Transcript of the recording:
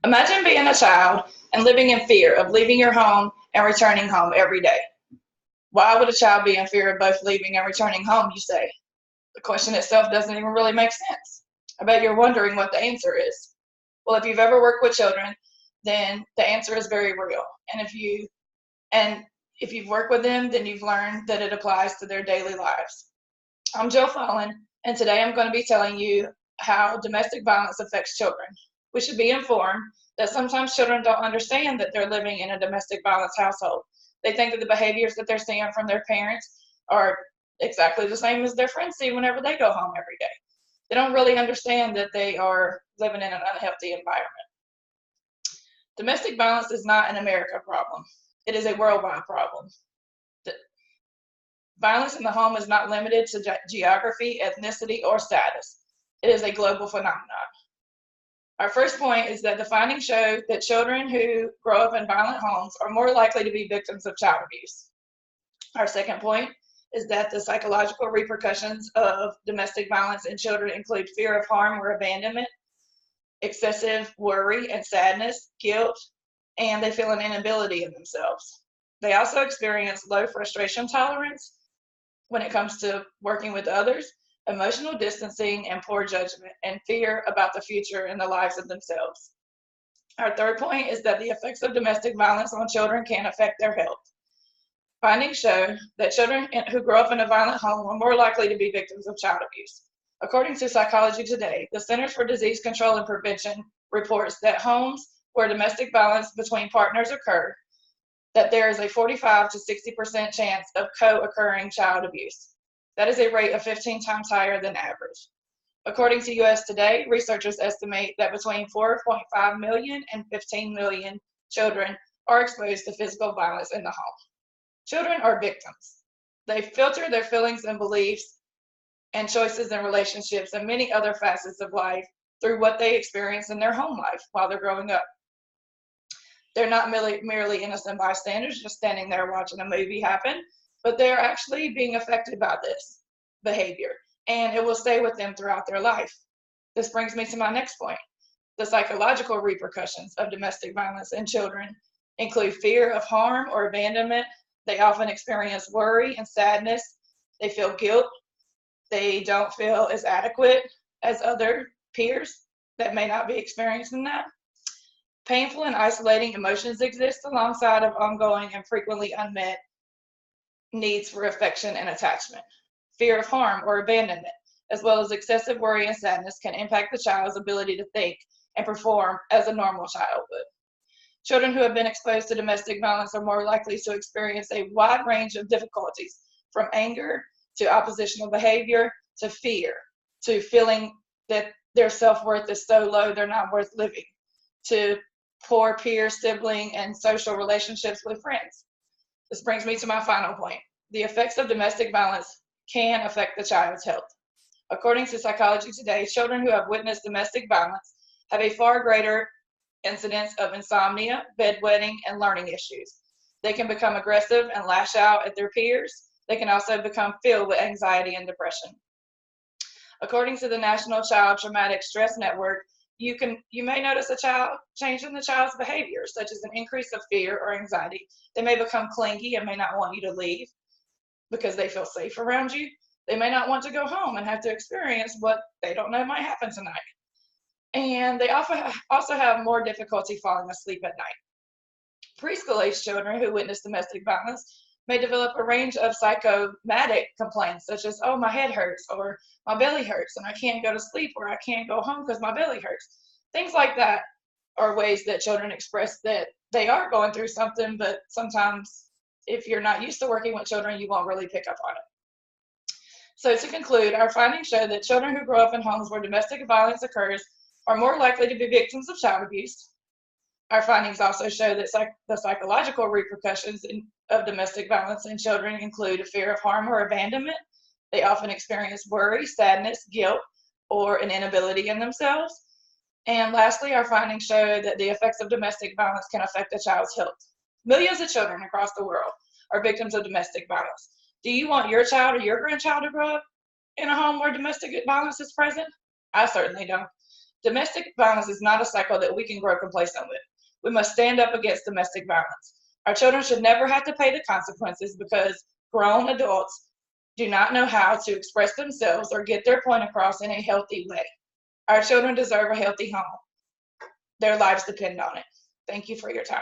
Imagine being a child and living in fear of leaving your home and returning home every day. Why would a child be in fear of both leaving and returning home, you say? The question itself doesn't even really make sense. I bet you're wondering what the answer is. Well, if you've ever worked with children, then the answer is very real. And if you've worked with them, then you've learned that it applies to their daily lives. I'm Jill Fallon, and today I'm going to be telling you how domestic violence affects children. We should be informed that sometimes children don't understand that they're living in a domestic violence household. They think that the behaviors that they're seeing from their parents are exactly the same as their friends see whenever they go home every day. They don't really understand that they are living in an unhealthy environment. Domestic violence is not an America problem. It is a worldwide problem. Violence in the home is not limited to geography, ethnicity, or status. It is a global phenomenon. Our first point is that the findings show that children who grow up in violent homes are more likely to be victims of child abuse. Our second point is that the psychological repercussions of domestic violence in children include fear of harm or abandonment, excessive worry and sadness, guilt, and they feel an inability in themselves. They also experience low frustration tolerance when it comes to working with others, emotional distancing and poor judgment, and fear about the future and the lives of themselves. Our third point is that the effects of domestic violence on children can affect their health. Findings show that children who grow up in a violent home are more likely to be victims of child abuse. According to Psychology Today, the Centers for Disease Control and Prevention reports that homes where domestic violence between partners occur, that there is a 45 to 60% chance of co-occurring child abuse. That is a rate of 15 times higher than average. According to US Today, researchers estimate that between 4.5 million and 15 million children are exposed to physical violence in the home. Children are victims. They filter their feelings and beliefs and choices in relationships and many other facets of life through what they experience in their home life while they're growing up. They're not merely innocent bystanders just standing there watching a movie happen, but they're actually being affected by this behavior, and it will stay with them throughout their life. This brings me to my next point. The psychological repercussions of domestic violence in children include fear of harm or abandonment. They often experience worry and sadness. They feel guilt. They don't feel as adequate as other peers that may not be experiencing that. Painful and isolating emotions exist alongside of ongoing and frequently unmet needs for affection and attachment. Fear of harm or abandonment, as well as excessive worry and sadness, can impact the child's ability to think and perform as a normal child would. Children who have been exposed to domestic violence are more likely to experience a wide range of difficulties, from anger to oppositional behavior to fear, to feeling that their self-worth is so low they're not worth living, to poor peer, sibling, and social relationships with friends. This brings me to my final point. The effects of domestic violence can affect the child's health. According to Psychology Today, children who have witnessed domestic violence have a far greater incidence of insomnia, bedwetting, and learning issues. They can become aggressive and lash out at their peers. They can also become filled with anxiety and depression. According to the National Child Traumatic Stress Network, you may notice a change in the child's behavior, such as an increase of fear or anxiety. They may become clingy and may not want you to leave because they feel safe around you. They may not want to go home and have to experience what they don't know might happen tonight. And they also have more difficulty falling asleep at night. Preschool-age children who witness domestic violence may develop a range of psychosomatic complaints, such as, oh, my head hurts, or my belly hurts, and I can't go to sleep, or I can't go home because my belly hurts. Things like that are ways that children express that they are going through something, but sometimes if you're not used to working with children, you won't really pick up on it. So to conclude, our findings show that children who grow up in homes where domestic violence occurs are more likely to be victims of child abuse. Our findings also show that the psychological repercussions of domestic violence in children include a fear of harm or abandonment. They often experience worry, sadness, guilt, or an inability in themselves. And lastly, our findings show that the effects of domestic violence can affect a child's health. Millions of children across the world are victims of domestic violence. Do you want your child or your grandchild to grow up in a home where domestic violence is present? I certainly don't. Domestic violence is not a cycle that we can grow complacent with. We must stand up against domestic violence. Our children should never have to pay the consequences because grown adults do not know how to express themselves or get their point across in a healthy way. Our children deserve a healthy home. Their lives depend on it. Thank you for your time.